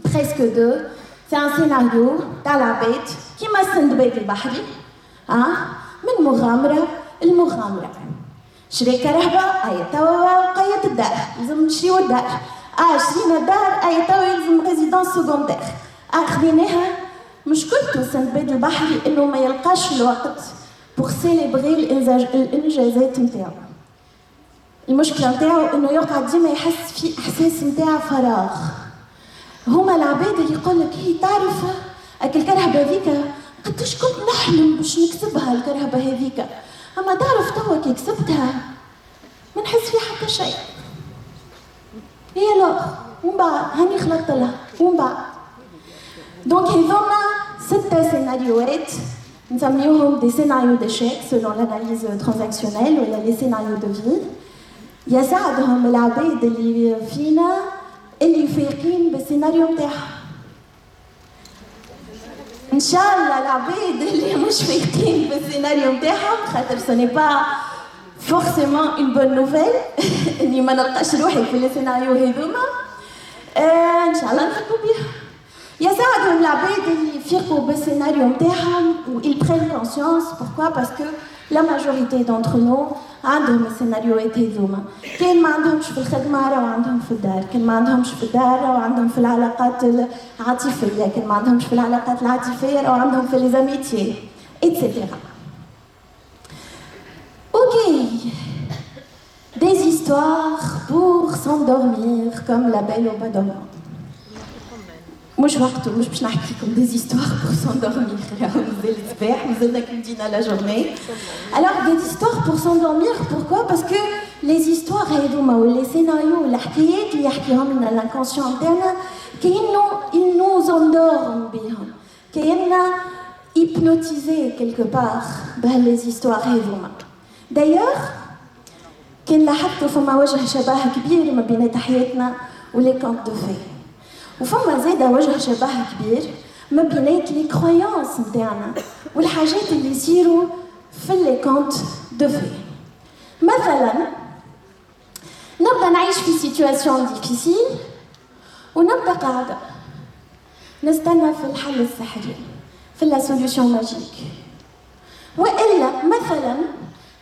presque 2. C'est un scénario تاع العباد كيما سندباد البحري من مغامرة المغامرة. شري كرهبة أي توا قيت الدار لازم نشريو الدار. شرينا الدار أي توا يلزم ريزيدونس سكوندير. خذيناها مشكلته سندباد البحري إنه ما يلقاش الوقت بور سيليبري الإنجازات نتاعو. المشكلة نتاعو إنه يقعد ديما يحس في إحساس نتاع فراغ. هما العباد اللي يقول لك هي تعرف الكرهبة هذيك قداش كنت نحلم باش نكسبها الكرهبة هذيك، أما تعرف توا كي كسبتها ما نحس فيها حتى شيء. هي لا ومن بعد هاني خلطت لها ومن بعد. دونك هذوما 6 سيناريوهات نسميوهم دي سيناريو ديشيك سولون لاناليز ترانزاكسيونيل ولا لي سيناريو دو في. يساعدهم العباد اللي فينا اللي فايقين بالسيناريو نتاعهم. ان شاء الله العباد اللي مش فايقين بالسيناريو نتاعهم خاطر سوني با فورسيمون اون بون نوفيل اني ما نلقاش روحي في السيناريو هذوما. ان شاء الله نفكوا بيها. يساعدهم العباد اللي يفيقوا بالسيناريو نتاعهم و ils prennent conscience. Pourquoi? Parce que la majorité d'entre nous عندهم السيناريوهات هذوما. كان ما عندهمش في الخدمة راهو عندهم في الدار، كان ما عندهمش في الدار راهو عندهم في العلاقات العاطفية، كان ما عندهمش في العلاقات العاطفية راهو عندهم في les amitiés, etc. Ok, des histoires pour s'endormir comme la belle au bois dormant. مش وقته مش باش نحكي لكم des histoires pour s'endormir. راهو مازال الصباح مازلنا كمدينا la journée. Alors des histoires pour s'endormir, pourquoi? Parce que les histoires هذوما ولا scénarios ولا حكايات اللي يحكيهم لنا l'inconscient نتاعنا كأنه ils nous endorment بهم، كأننا hypnotisés quelque part بهال les histoires هذوما. D'ailleurs كان لاحظتوا فما وجه شبه كبير ما بين حياتنا ولي كونت دو في، وفما زاده وجه شبه كبير ما بينات لي كرويونس نتاعنا والحاجات اللي يصيروا في لي كونت دو في. مثلا نبدا نعيش في سيتواسيون ديفيسيل ونبدا قاعده نستنى في الحل السحري في لا سوليوشن ماجيك. والا مثلا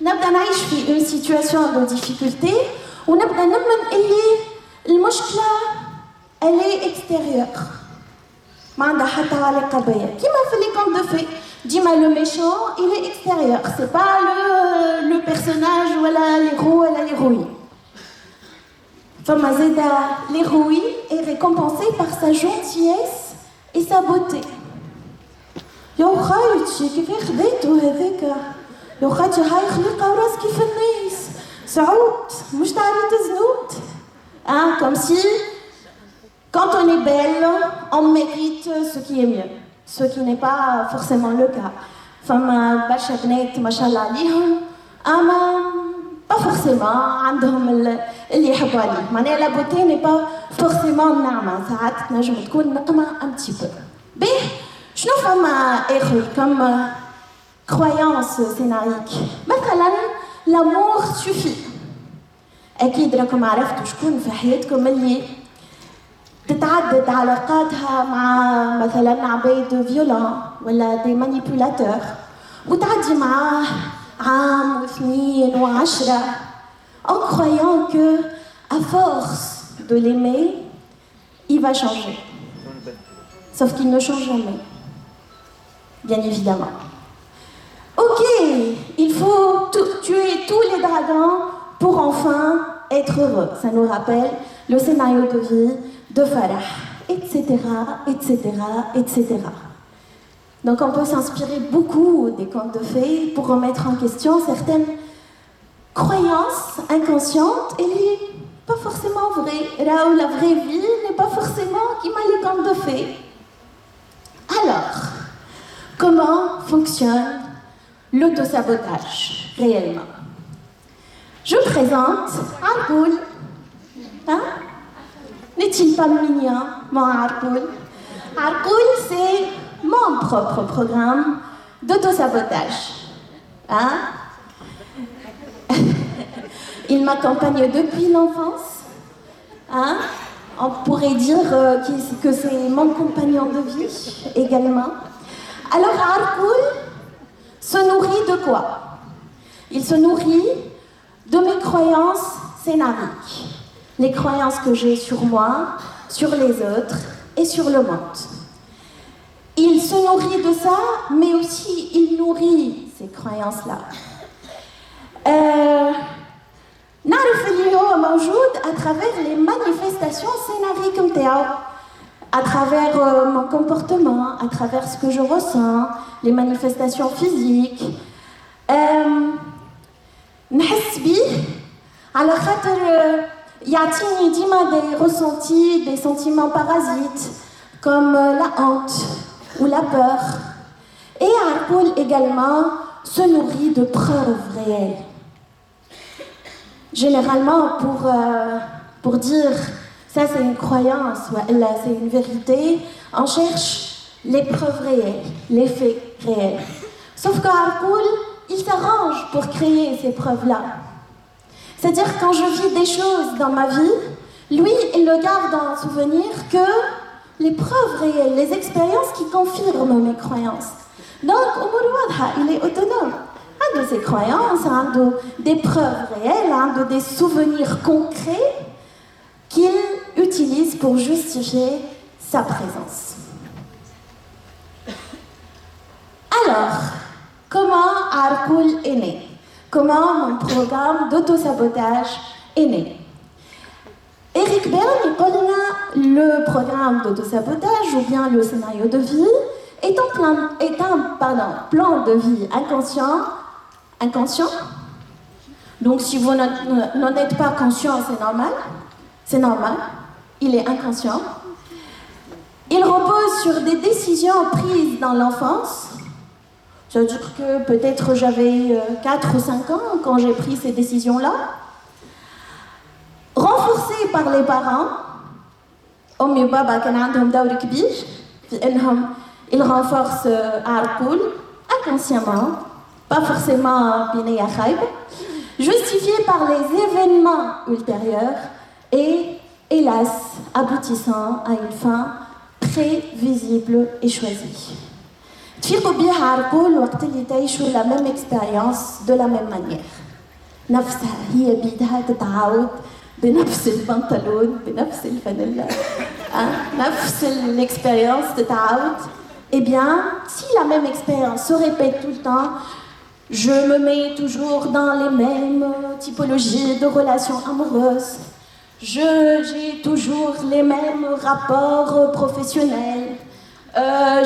نبدا نعيش في اون سيتواسيون دو ديفيكولتي ونبدا نمن اللي المشكله elle est extérieure. ما عندها حتى علاقة بيا. كيما في لي كونت دو في ديما لو ميشون il est extérieur. C'est pas le personnage ولا l'héros ولا l'héroïne. فما زادا l'héroïne est récompensée par sa gentillesse et sa beauté. يا خايتي كيف خديتو هذاك؟ يا خايتي هاي خليقة وراس كيف الناس. سعود مش تعرفي تزنود. Comme si quand on est belle, on mérite ce qui est mieux, ce qui n'est pas forcément le cas. فما برشا بنات ما شاء الله عليهم اما pas forcément عندهم اللي يحبوا عليه. معناها لا بوتي ني با فورسيمون نعمه، ساعات تنجم تكون نقمه ان تي بو. باهي شنو فما اخر كم كرويونس سيناريك؟ مثلا لامور سوفي. اكيد راكم عرفتوا شكون في حياتكم اللي تتعدد علاقاتها مع مثلا عباد فيولون ولا دي مانيبيولاتور وتعدي معاه عام واثنين و10 en croyant que à force de l'aimer il va changer. Sauf qu'il ne change jamais, bien évidemment. Ok, il faut tuer tous les dragons pour enfin être heureux. Ça nous rappelle le scénario de vie de Farah, etc., etc., etc. Donc on peut s'inspirer beaucoup des contes de fées pour remettre en question certaines croyances inconscientes et pas forcément vraies. Là où la vraie vie n'est pas forcément qui m'a les contes de fées. Alors, comment fonctionne l'autosabotage réellement? Je présente Arkoul. N'est-il pas mignon, mon Arkoul? Arkoul, c'est mon propre programme d'autosabotage. Il m'accompagne depuis l'enfance. On pourrait dire que c'est mon compagnon de vie également. Alors, Arkoul se nourrit de quoi? Il se nourrit de mes croyances scénariques. Les croyances que j'ai sur moi, sur les autres et sur le monde. Il se nourrit de ça, mais aussi il nourrit ces croyances-là. نعرف اللي هو موجود à travers les manifestations scénariques نتاعو, à travers mon comportement, à travers ce que je ressens, les manifestations physiques. نحس بيه على خاطر يعطيني ديما des ressentis, des sentiments parasites comme la honte ou la peur. Et Arkoul également se nourrit de preuves réelles. Généralement, pour dire ça c'est une croyance, là c'est une vérité, on cherche les preuves réelles, les faits réels. Sauf qu'Arkoul, il s'arrange pour créer ces preuves-là. C'est-à-dire quand je vis des choses dans ma vie, lui, il le garde en souvenir que les preuves réelles, les expériences qui confirment mes croyances. Donc, il est autonome. Il a de ses croyances, il a des preuves réelles, il a des souvenirs concrets qu'il utilise pour justifier sa présence. Alors, comment Arkoul est né? Comment mon programme d'autosabotage est né? Eric Berne, le programme d'autosabotage ou bien le scénario de vie est un plan de vie inconscient. Donc si vous n'en êtes pas conscient, c'est normal, il est inconscient. Il repose sur des décisions prises dans l'enfance. C'est-à-dire que peut-être j'avais 4 ou 5 ans quand j'ai pris ces décisions-là. Renforcées par les parents. أمي وبابا كان عندهم دور كبير في إنهم ils renforcent Arkoul inconsciemment, pas forcément بنية خايبة, justifié par les événements ultérieurs et hélas aboutissant à une fin prévisible et choisie. تفيقوا بيها عرقول وقت اللي تعيشوا la même expérience de la même manière. نفسها هي بيدها تتعاود بنفس البنطلون بنفس الفانيلا, نفس l'expérience تتعاود. Eh bien, si la même expérience se répète tout le temps, je me mets toujours dans les mêmes typologies de relations amoureuses. J'ai toujours les mêmes rapports professionnels.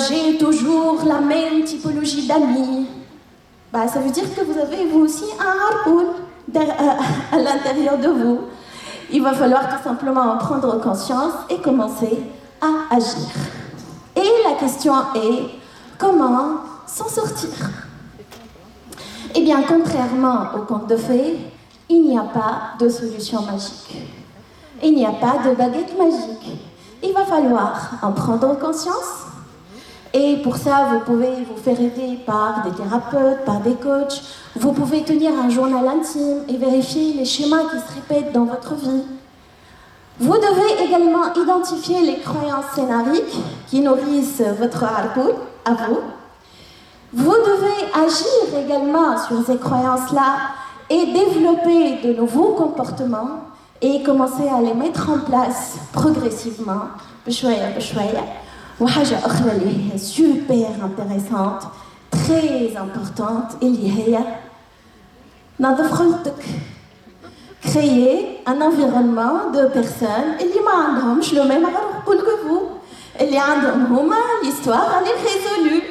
J'ai toujours la même typologie d'amis. Bah, ça veut dire que vous avez vous aussi un Arkoul à l'intérieur de vous. Il va falloir tout simplement en prendre conscience et commencer à agir. Et la question est, comment s'en sortir? Eh bien, contrairement au conte de fées, il n'y a pas de solution magique. Il n'y a pas de baguette magique. Il va falloir en prendre conscience. Et pour ça, vous pouvez vous faire aider par des thérapeutes, par des coachs. Vous pouvez tenir un journal intime et vérifier les schémas qui se répètent dans votre vie. Vous devez également identifier les croyances scénariques qui nourrissent votre Arkoul à vous. Vous devez agir également sur ces croyances-là et développer de nouveaux comportements et commencer à les mettre en place progressivement, بشوية بشوية. وحاجة أخرى اللي هي super intéressante, très importante, اللي هي نظف خلطك. Créer un environnement de personnes اللي ما عندهمش le même عقل que vous, اللي عندهم هما l'histoire elle est résolue.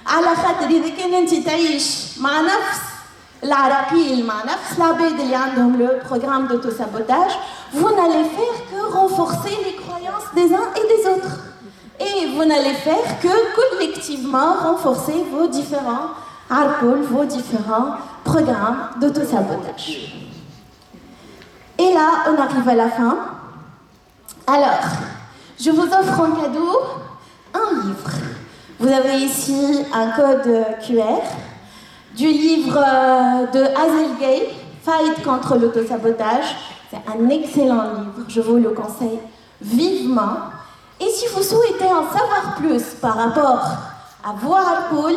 على خاطر إذا كان أنت تعيش مع نفس العراقيل مع نفس العباد اللي عندهم le programme d'autosabotage, vous n'allez faire que renforcer les croyances des uns et des autres. Et vous n'allez faire que collectivement renforcer vos différents Arkoul, vos différents programmes d'autosabotage. Et là, on arrive à la fin. Alors, je vous offre en cadeau un livre. Vous avez ici un code QR du livre de Hazel Gay, Fight contre l'autosabotage. C'est un excellent livre, je vous le conseille vivement. Et si vous souhaitez en savoir plus par rapport à Whirlpool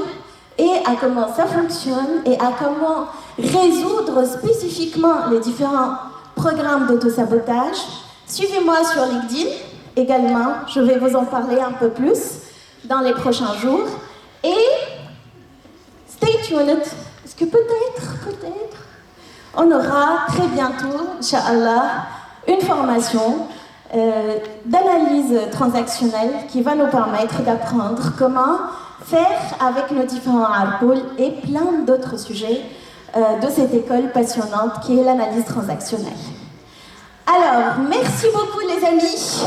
et à comment ça fonctionne et à comment résoudre spécifiquement les différents programmes d'autosabotage, suivez-moi sur LinkedIn également. Je vais vous en parler un peu plus dans les prochains jours. Et stay tuned, parce que peut-être, on aura très bientôt, Inch'Allah, une formation d'analyse transactionnelle qui va nous permettre d'apprendre comment faire avec nos différents Whirlpool et plein d'autres sujets de cette école passionnante qui est l'analyse transactionnelle. Alors, merci beaucoup les amis,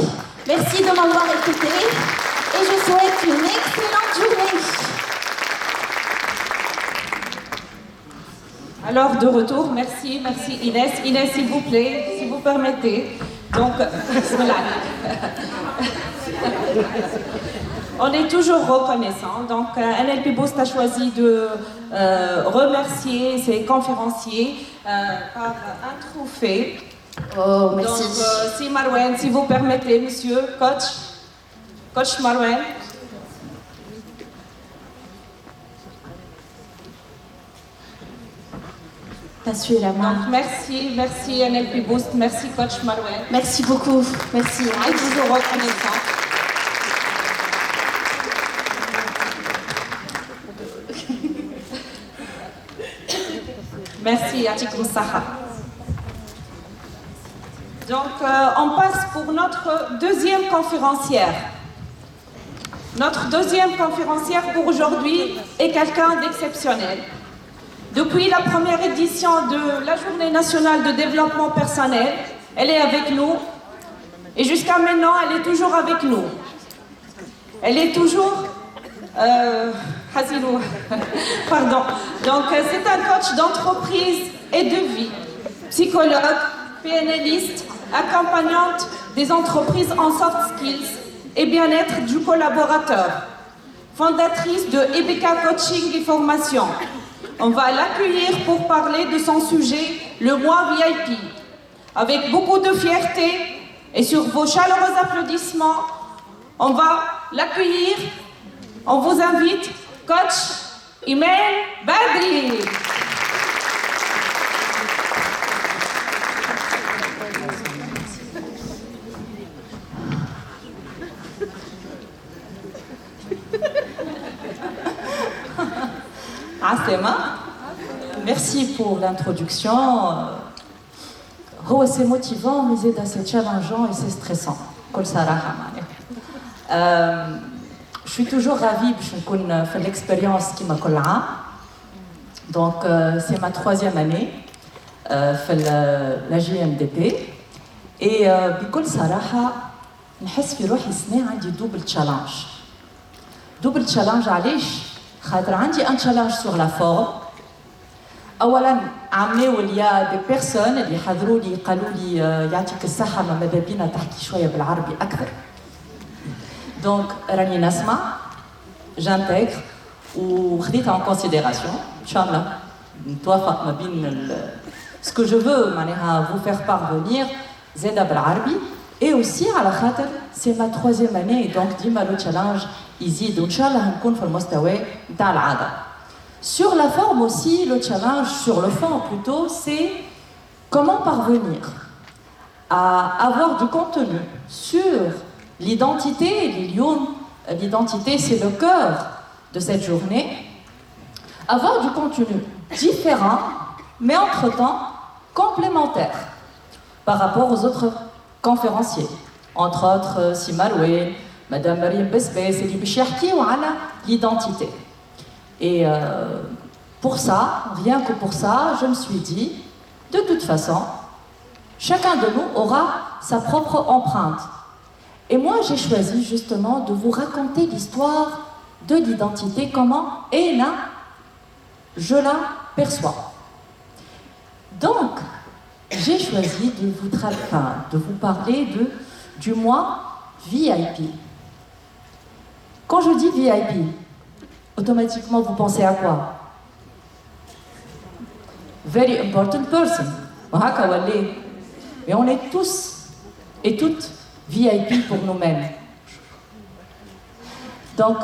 merci de m'avoir écouté et je souhaite une excellente journée. Alors, de retour, merci Inès. Inès, s'il vous plaît, si vous permettez. Donc, on est toujours reconnaissant. Donc, NLP Boost a choisi de remercier ses conférenciers par un trophée. Oh, merci. Donc, si Marwan, si vous permettez, monsieur, coach Marwan. T'as la main. Donc, merci NLP Boost, merci coach Marwan. Merci beaucoup, merci. On est toujours reconnaissant. Merci, Yatikum Saha. Donc, on passe pour notre deuxième conférencière. Notre deuxième conférencière pour aujourd'hui est quelqu'un d'exceptionnel. Depuis la première édition de la Journée nationale de développement personnel, elle est avec nous. Et jusqu'à maintenant, elle est toujours avec nous. Elle est toujours... Hazinou, pardon. Donc, c'est un coach d'entreprise et de vie, psychologue, PNListe, accompagnante des entreprises en soft skills et bien-être du collaborateur, fondatrice de Ebeka Coaching et Formation. On va l'accueillir pour parler de son sujet, le mois VIP. Avec beaucoup de fierté et sur vos chaleureux applaudissements, on va l'accueillir. On vous invite, coach Imen Badri. Asema, merci pour l'introduction. Oh, c'est motivant, mais c'est challengeant et c'est stressant. Je suis toujours ravie de faire l'expérience qui m'a collé. Donc, c'est ma 3e année la JMDP. Et بكل صراحة نحس في روحي السنة عندي double challenge. Double challenge علاش؟ خاطر عندي un challenge sur la forme. أولاً عملوا لي des personnes اللي حضروا لي قالوا لي يعطيك الصحة ماذا بينا تحكي شوية بالعربي أكثر. Donc, راني نسمع, j'intègre وخديتها en considération. Inch'Allah, نتوافق ما بين ce que je veux معناها vous faire parvenir زادا بالعربي. Et aussi على خاطر c'est ma 3e année et donc ديما le challenge يزيد وإن شاء الله نكون في المستوى نتاع العادة. Sur la forme aussi, le challenge, sur le fond plutôt, c'est comment parvenir à avoir du contenu sur l'identité. L'identité, c'est le cœur de cette journée. Avoir du contenu différent, mais entre-temps complémentaire par rapport aux autres conférenciers. Entre autres, Sima Loué, Madame Mariam Besbès, et Libicharki, ou ala l'identité. Et pour ça, rien que pour ça, je me suis dit, de toute façon, chacun de nous aura sa propre empreinte. Et moi, j'ai choisi justement de vous raconter l'histoire de l'identité, comment et là, je la perçois. Donc, j'ai choisi de vous parler du mois VIP. Quand je dis VIP, automatiquement, vous pensez à quoi? Very important person. Mais on est tous et toutes VIP pour nous-mêmes. Donc,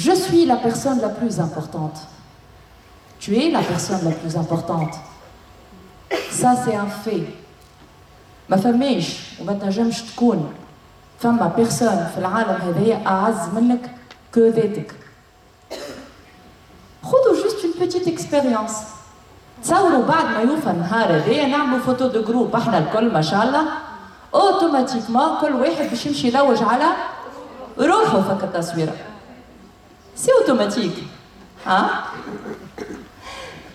je suis la personne la plus importante. Tu es la personne la plus importante. Ça, c'est un fait. ما فماش وما تنجمش تكون فما personne في العالم هذايا أعز منك que ذاتك. خذوا juste une petite expérience. تصوروا بعد ما يوفى النهار هذايا نعملوا فوتو دو جروب احنا الكل ما شاء الله اوتوماتيكمان كل واحد باش يمشي يلوج على روحه فك التصويره. C'est automatique. Hein?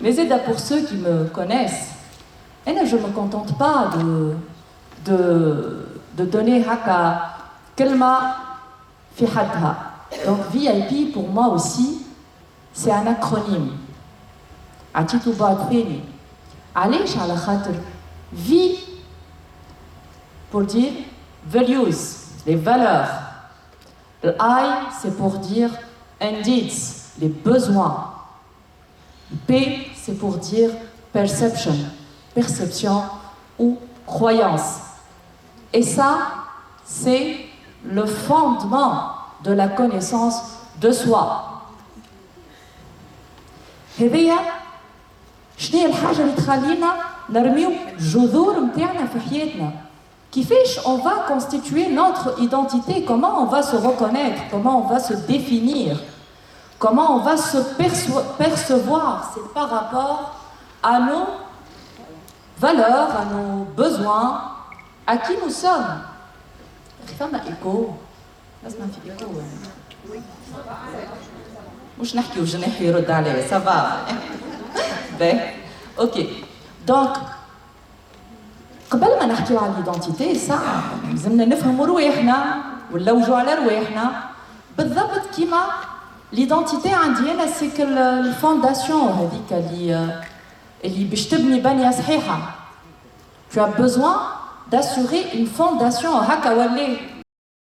Mais c'est pour ceux qui me connaissent. Et là, je ne me contente pas de donner haka kelma fi hadha. Donc VIP pour moi aussi, c'est un acronyme. عطيتو بعض ثاني. علاش على خاطر vie pour dire values, les valeurs. Le I c'est pour dire needs, les besoins. P c'est pour dire perception, perception ou croyance. Et ça, c'est le fondement de la connaissance de soi. هذيا شنو هي الحاجة اللي تخلينا نرميو الجذور متاعنا في حياتنا؟ كيفاش on va constituer notre identité, comment on va se reconnaître, comment on va se définir, comment on va se percevoir, c'est par rapport à nos valeurs, à nos besoins, à qui nous sommes. فما إيكو لازم في إيكو مش نحكي وجناح يرد عليه ça va. Ok, donc قبل ما نحكيو على l'identité ساعة لازمنا نفهموا رواحنا ونلوجوا على رواحنا بالضبط كيما l'identité عندي أنا سي الفونداسيون هذيك اللي باش تبني بنية صحيحة. Tu as besoin d'assurer une fondation هكا ولا